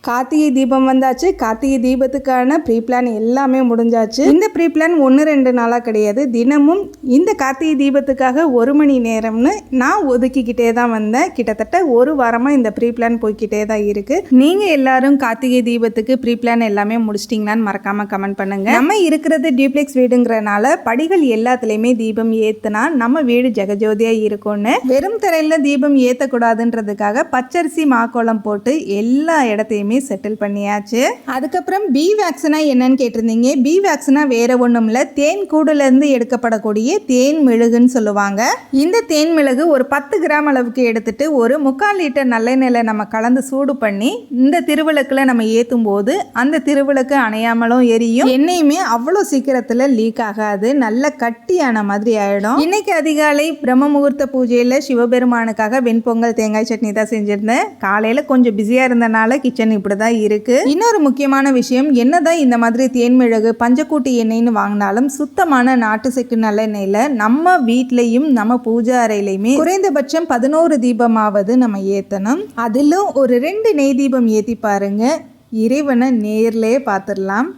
கார்த்திகை தீபம் வந்தாச்சு. Karthigai தீபத்துக்கான pre plan எல்லாமே முடிஞ்சாச்சு. இந்த ப்ரீ பிளான் 1-2 நாளாக கிடையாது, தினமும் இந்த கார்த்திகை தீபத்துக்காக 1 மணி நேரம்னு நான் ஒதுக்கிக்கிட்டே தான் வந்தேன். கிட்டத்தட்ட ஒரு வாரமாக இந்த ப்ரீ பிளான் போய்கிட்டே தான் இருக்குது. நீங்கள் எல்லாரும் கார்த்திகை தீபத்துக்கு ப்ரீ பிளான் எல்லாமே முடிச்சிட்டிங்களான்னு மறக்காமல் கமெண்ட் பண்ணுங்கள். நம்ம இருக்கிறது டியூப்ளெக்ஸ் வீடுங்கிறனால படிகள் எல்லாத்துலேயுமே தீபம் ஏற்றுனா நம்ம வீடு ஜெகஜோதியாக இருக்கும்னு வெறும் தரையில் தீபம் ஏற்றக்கூடாதுன்றதுக்காக பச்சரிசி மாக்கோளம் போட்டு எல்லா இடத்தையுமே செட்டில் பண்ணியாச்சு. அதுக்கப்புறம் பி வேக்சினா என்னன்னு கேட்டிருந்தீங்க. பி வேக்சினா வேற ஒன்றும் இல்லை, தேன் கூடுலேருந்து எடுக்கப்படக்கூடிய தேன் மெழுகுன்னு சொல்லுவாங்க. இந்த தேன் மெழுகு ஒரு 10 கிராம் அளவுக்கு எடுத்துட்டு ஒரு 3/4 லிட்டர் நல்லெண்ணெயில் நம்ம கலந்து சூடு பண்ணி இந்த திருவிளக்கில் நம்ம ஏற்றும் போது அந்த திருவிளக்கு அணையாமலும் எரியும். எண்ணெயுமே அவ்வளோ சீக்கிரத்தில் லீக் ஆகாது, நல்ல கட்டியான மாதிரி ஆயிடும். இன்னைக்கு அதிகாலை பிரம்ம முகூர்த்த பூஜையில் சிவபெருமானுக்காக வெண்பொங்கல் தேங்காய் சட்னி தான் செஞ்சிருந்தேன். காலையில் கொஞ்சம் பிஸியாக இருந்தனால கிச்சன் இப்படி தான் இருக்கு. இன்னொரு முக்கியமான விஷயம், என்னதான் இந்த மாதிரி தேன்மிளகு பஞ்சக்கூட்டி எண்ணெய்னு வாங்கினாலும் சுத்தமான நாட்டு செக்கு நல்லெண்ணெயில நம்ம வீட்லயும் நம்ம பூஜை அறையிலையுமே குறைந்தபட்சம் 11 தீபமாவது நம்ம ஏற்றணும். அதிலும் ஒரு 2 நெய் தீபம் ஏற்றி பாருங்க, இறைவனை நேர்லயே பார்த்துடலாம்.